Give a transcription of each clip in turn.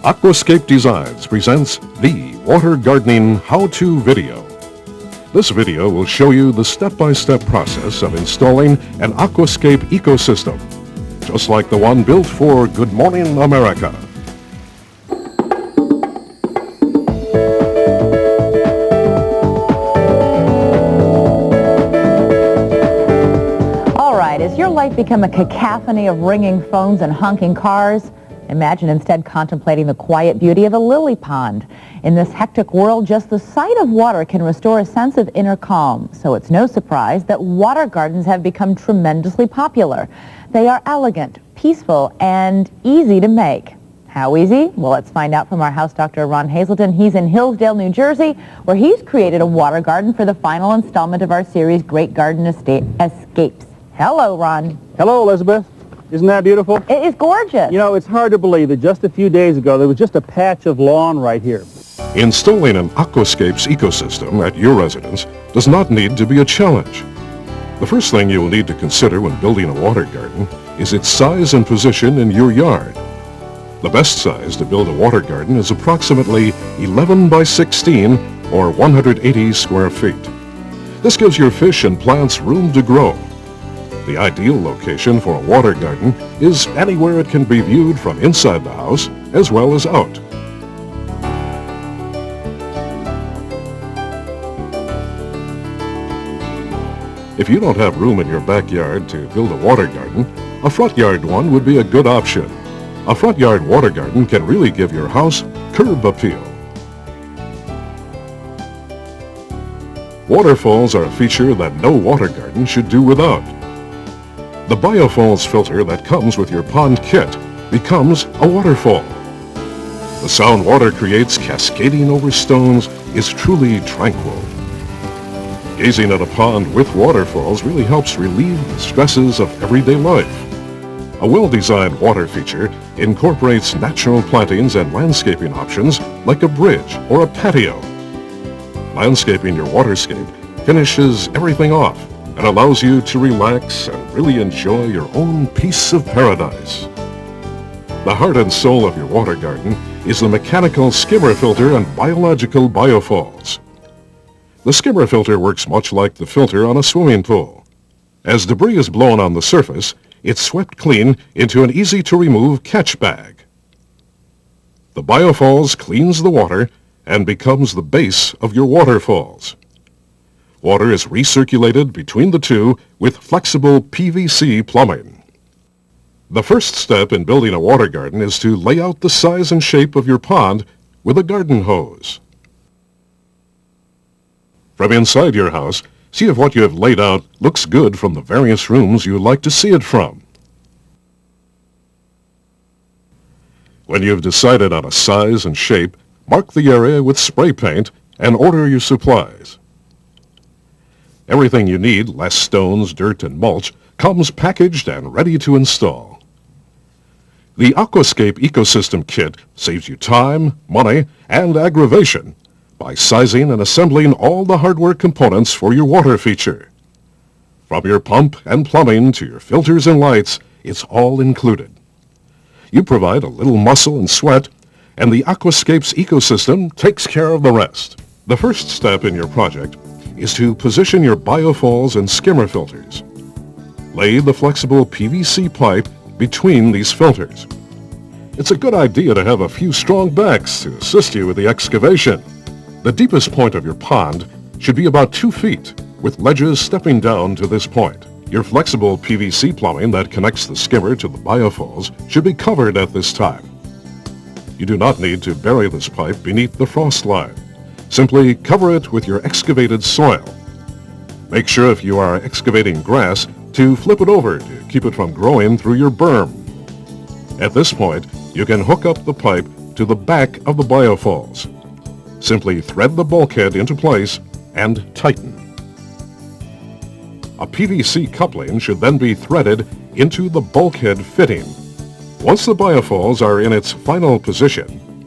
Aquascape Designs presents the Water Gardening How-To video. This video will show you the step-by-step process of installing an Aquascape ecosystem, just like the one built for Good Morning America. All right, has your life become a cacophony of ringing phones and honking cars? Imagine instead contemplating the quiet beauty of a lily pond. In this hectic world, just the sight of water can restore a sense of inner calm. So it's no surprise that water gardens have become tremendously popular. They are elegant, peaceful, and easy to make. How easy? Well, let's find out from our house doctor, Ron Hazelton. He's in Hillsdale, New Jersey, where he's created a water garden for the final installment of our series, Great Garden Escapes. Hello, Ron. Hello, Elizabeth. Isn't that beautiful? It is gorgeous. You know, it's hard to believe that just a few days ago there was just a patch of lawn right here. Installing an Aquascape's ecosystem at your residence does not need to be a challenge. The first thing you will need to consider when building a water garden is its size and position in your yard. The best size to build a water garden is approximately 11 by 16 or 180 square feet. This gives your fish and plants room to grow. The ideal location for a water garden is anywhere it can be viewed from inside the house as well as out. If you don't have room in your backyard to build a water garden, a front yard one would be a good option. A front yard water garden can really give your house curb appeal. Waterfalls are a feature that no water garden should do without. The biofalls filter that comes with your pond kit becomes a waterfall. The sound water creates cascading over stones is truly tranquil. Gazing at a pond with waterfalls really helps relieve the stresses of everyday life. A well-designed water feature incorporates natural plantings and landscaping options like a bridge or a patio. Landscaping your waterscape finishes everything off and allows you to relax and really enjoy your own piece of paradise. The heart and soul of your water garden is the mechanical skimmer filter and biological biofalls. The skimmer filter works much like the filter on a swimming pool. As debris is blown on the surface, it's swept clean into an easy-to-remove catch bag. The biofalls cleans the water and becomes the base of your waterfalls. Water is recirculated between the two with flexible PVC plumbing. The first step in building a water garden is to lay out the size and shape of your pond with a garden hose. From inside your house, see if what you have laid out looks good from the various rooms you would like to see it from. When you've decided on a size and shape, mark the area with spray paint and order your supplies. Everything you need, less stones, dirt, and mulch, comes packaged and ready to install. The Aquascape Ecosystem Kit saves you time, money, and aggravation by sizing and assembling all the hardware components for your water feature. From your pump and plumbing to your filters and lights, it's all included. You provide a little muscle and sweat, and the Aquascape's ecosystem takes care of the rest. The first step in your project is to position your biofalls and skimmer filters. Lay the flexible PVC pipe between these filters. It's a good idea to have a few strong backs to assist you with the excavation. The deepest point of your pond should be about 2 feet, with ledges stepping down to this point. Your flexible PVC plumbing that connects the skimmer to the biofalls should be covered at this time. You do not need to bury this pipe beneath the frost line. Simply cover it with your excavated soil. Make sure if you are excavating grass to flip it over to keep it from growing through your berm. At this point, you can hook up the pipe to the back of the biofalls. Simply thread the bulkhead into place and tighten. A PVC coupling should then be threaded into the bulkhead fitting. Once the biofalls are in its final position,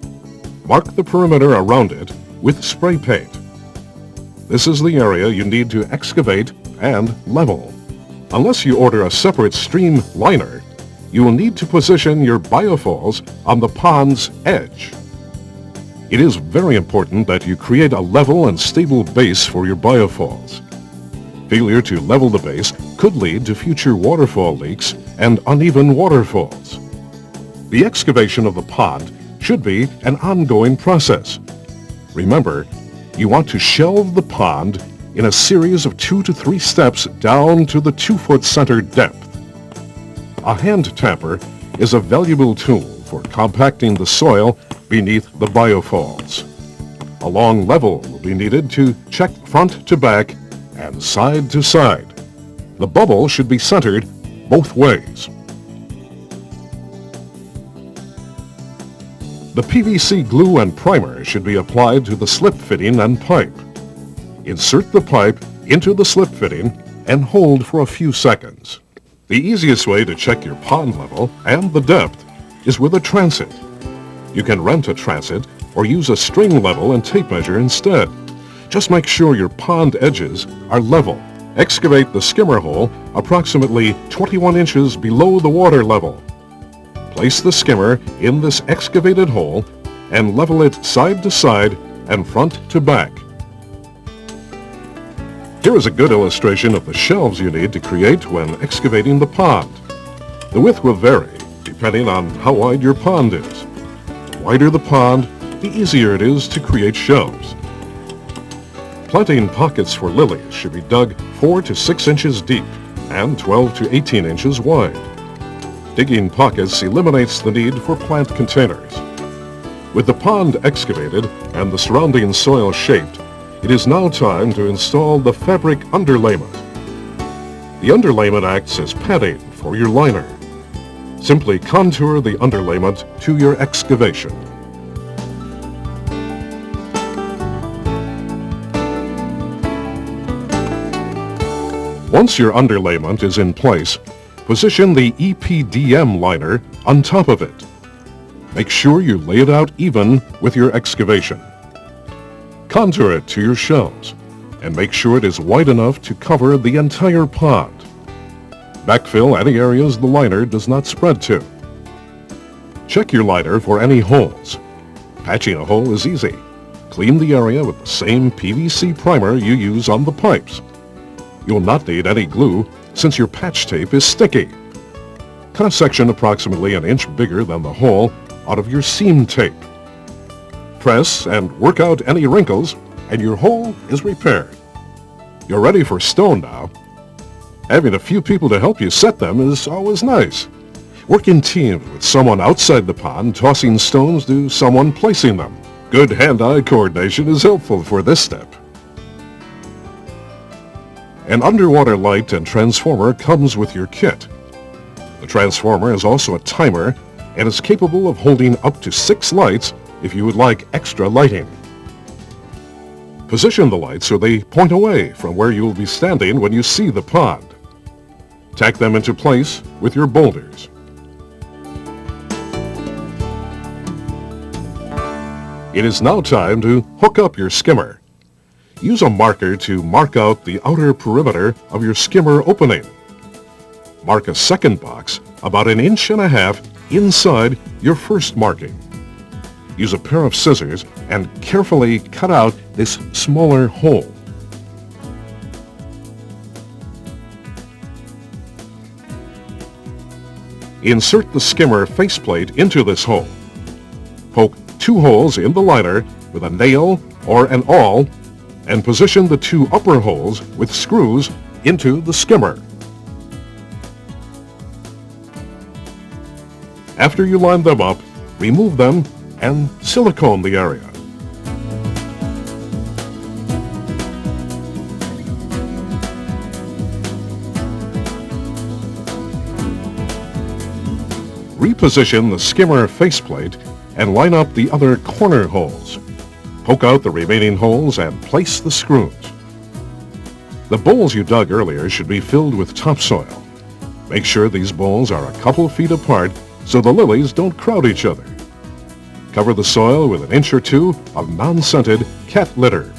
mark the perimeter around it with spray paint. This is the area you need to excavate and level. Unless you order a separate stream liner, you will need to position your biofalls on the pond's edge. It is very important that you create a level and stable base for your biofalls. Failure to level the base could lead to future waterfall leaks and uneven waterfalls. The excavation of the pond should be an ongoing process. Remember, you want to shelve the pond in a series of 2 to 3 steps down to the 2-foot center depth. A hand tamper is a valuable tool for compacting the soil beneath the biofalls. A long level will be needed to check front to back and side to side. The bubble should be centered both ways. The PVC glue and primer should be applied to the slip fitting and pipe. Insert the pipe into the slip fitting and hold for a few seconds. The easiest way to check your pond level and the depth is with a transit. You can rent a transit or use a string level and tape measure instead. Just make sure your pond edges are level. Excavate the skimmer hole approximately 21 inches below the water level. Place the skimmer in this excavated hole and level it side to side and front to back. Here is a good illustration of the shelves you need to create when excavating the pond. The width will vary depending on how wide your pond is. The wider the pond, the easier it is to create shelves. Planting pockets for lilies should be dug 4 to 6 inches deep and 12 to 18 inches wide. Digging pockets eliminates the need for plant containers. With the pond excavated and the surrounding soil shaped, it is now time to install the fabric underlayment. The underlayment acts as padding for your liner. Simply contour the underlayment to your excavation. Once your underlayment is in place, position the EPDM liner on top of it. Make sure you lay it out even with your excavation. Contour it to your shelves and make sure it is wide enough to cover the entire pond. Backfill any areas the liner does not spread to. Check your liner for any holes. Patching a hole is easy. Clean the area with the same PVC primer you use on the pipes. You'll not need any glue since your patch tape is sticky. Cut a section approximately an inch bigger than the hole out of your seam tape. Press and work out any wrinkles and your hole is repaired. You're ready for stone now. Having a few people to help you set them is always nice. Work in teams with someone outside the pond tossing stones to someone placing them. Good hand-eye coordination is helpful for this step. An underwater light and transformer comes with your kit. The transformer is also a timer and is capable of holding up to 6 lights if you would like extra lighting. Position the lights so they point away from where you will be standing when you see the pond. Tack them into place with your boulders. It is now time to hook up your skimmer. Use a marker to mark out the outer perimeter of your skimmer opening. Mark a second box about 1.5 inches inside your first marking. Use a pair of scissors and carefully cut out this smaller hole. Insert the skimmer faceplate into this hole. Poke 2 holes in the liner with a nail or an awl and position the 2 upper holes with screws into the skimmer. After you line them up, remove them and silicone the area. Reposition the skimmer faceplate and line up the other corner holes. Poke out the remaining holes and place the screws. The bowls you dug earlier should be filled with topsoil. Make sure these bowls are a couple feet apart so the lilies don't crowd each other. Cover the soil with 1 inch or 2 of non-scented cat litter.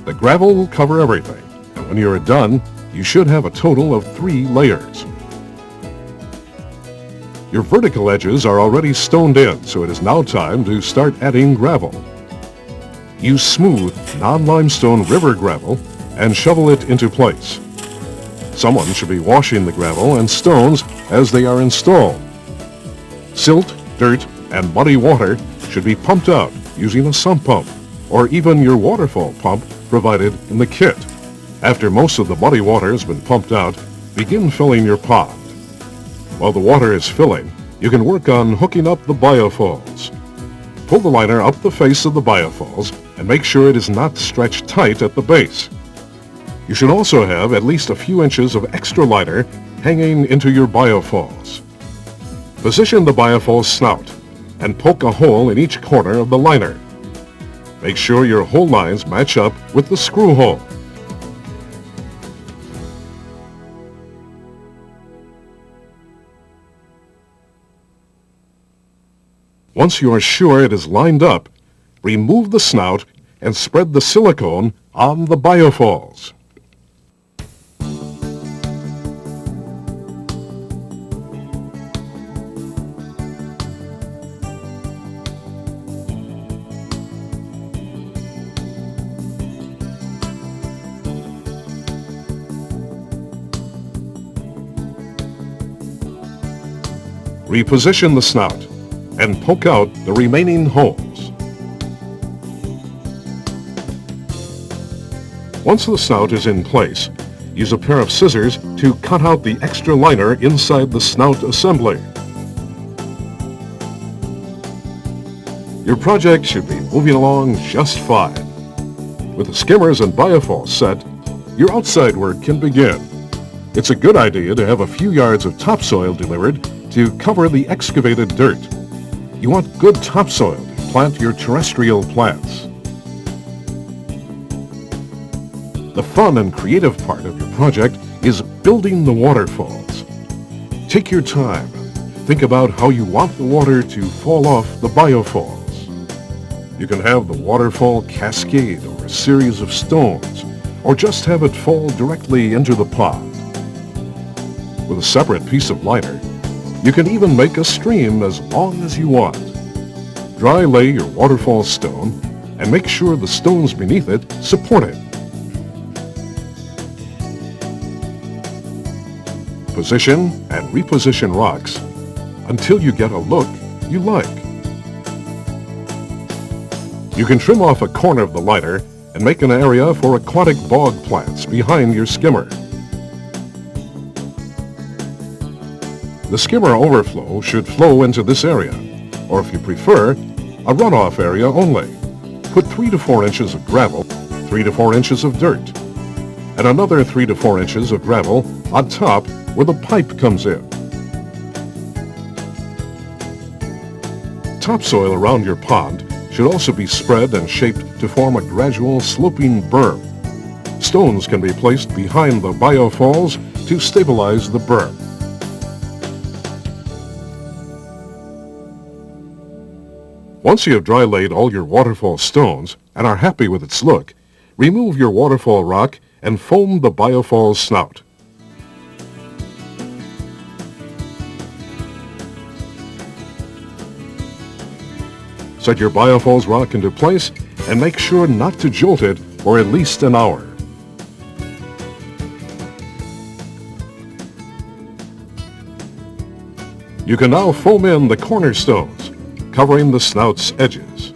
The gravel will cover everything, and when you are done, You should have a total of 3 layers. Your vertical edges are already stoned in, so it is now time to start adding gravel. Use smooth, non-limestone river gravel and shovel it into place. Someone should be washing the gravel and stones as they are installed. Silt, dirt, and muddy water should be pumped out using a sump pump or even your waterfall pump provided in the kit. After most of the muddy water has been pumped out, begin filling your pond. While the water is filling, you can work on hooking up the biofalls. Pull the liner up the face of the biofalls and make sure it is not stretched tight at the base. You should also have at least a few inches of extra liner hanging into your biofalls. Position the biofall snout and poke a hole in each corner of the liner. Make sure your hole lines match up with the screw hole. Once you are sure it is lined up, remove the snout and spread the silicone on the biofalls. Reposition the snout and poke out the remaining holes. Once the snout is in place, use a pair of scissors to cut out the extra liner inside the snout assembly. Your project should be moving along just fine. With the skimmers and biofalls set, your outside work can begin. It's a good idea to have a few yards of topsoil delivered to cover the excavated dirt. You want good topsoil to plant your terrestrial plants. The fun and creative part of your project is building the waterfalls. Take your time. Think about how you want the water to fall off the biofalls. You can have the waterfall cascade over a series of stones, or just have it fall directly into the pond. With a separate piece of liner, you can even make a stream as long as you want. Dry lay your waterfall stone and make sure the stones beneath it support it. Position and reposition rocks until you get a look you like. You can trim off a corner of the liner and make an area for aquatic bog plants behind your skimmer. The skimmer overflow should flow into this area, or if you prefer, a runoff area only. Put 3 to 4 inches of gravel, 3 to 4 inches of dirt, and another 3 to 4 inches of gravel on top where the pipe comes in. Topsoil around your pond should also be spread and shaped to form a gradual sloping berm. Stones can be placed behind the biofalls to stabilize the berm. Once you have dry laid all your waterfall stones and are happy with its look, remove your waterfall rock and foam the biofall snout. Set your biofalls rock into place and make sure not to jolt it for at least an hour. You can now foam in the cornerstones, covering the snout's edges.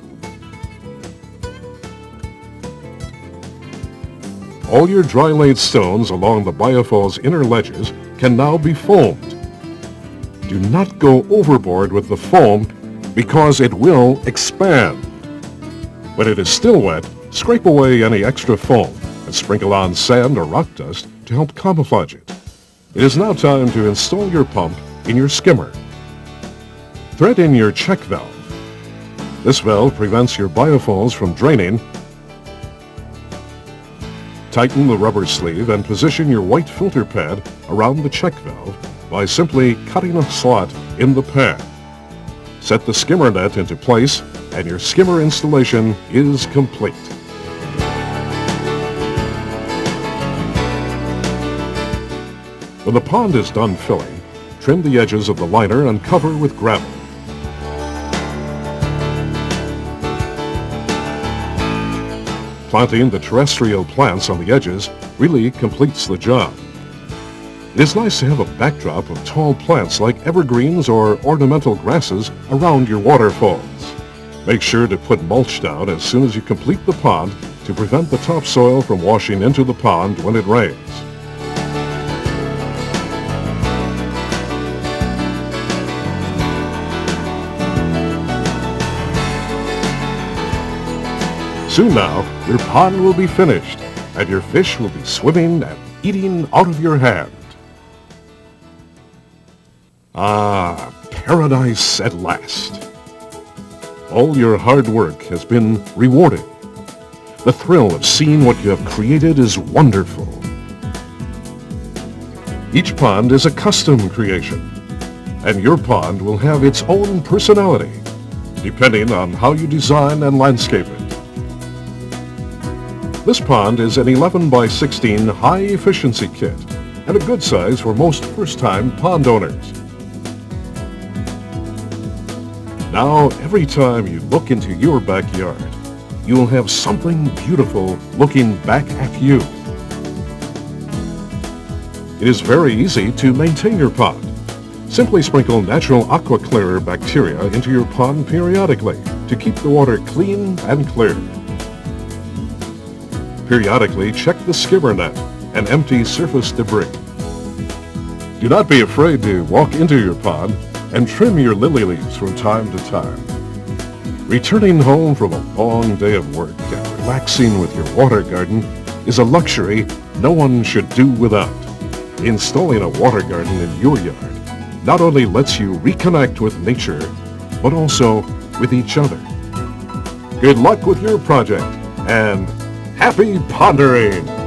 All your dry-laid stones along the biofall's inner ledges can now be foamed. Do not go overboard with the foam because it will expand. When it is still wet, scrape away any extra foam and sprinkle on sand or rock dust to help camouflage it. It is now time to install your pump in your skimmer. Thread in your check valve. This valve prevents your biofalls from draining. Tighten the rubber sleeve and position your white filter pad around the check valve by simply cutting a slot in the pad. Set the skimmer net into place and your skimmer installation is complete. When the pond is done filling, trim the edges of the liner and cover with gravel. Planting the terrestrial plants on the edges really completes the job. It is nice to have a backdrop of tall plants like evergreens or ornamental grasses around your waterfalls. Make sure to put mulch down as soon as you complete the pond to prevent the topsoil from washing into the pond when it rains. Soon now, your pond will be finished, and your fish will be swimming and eating out of your hand. Ah, paradise at last. All your hard work has been rewarded. The thrill of seeing what you have created is wonderful. Each pond is a custom creation, and your pond will have its own personality, depending on how you design and landscape it. This pond is an 11 by 16 high-efficiency kit, and a good size for most first-time pond owners. Now, every time you look into your backyard, you will have something beautiful looking back at you. It is very easy to maintain your pond. Simply sprinkle natural aqua clearer bacteria into your pond periodically to keep the water clean and clear. Periodically check the skimmer net and empty surface debris. Do not be afraid to walk into your pond and trim your lily leaves from time to time. Returning home from a long day of work and relaxing with your water garden is a luxury no one should do without. Installing a water garden in your yard not only lets you reconnect with nature, but also with each other. Good luck with your project, and happy pondering!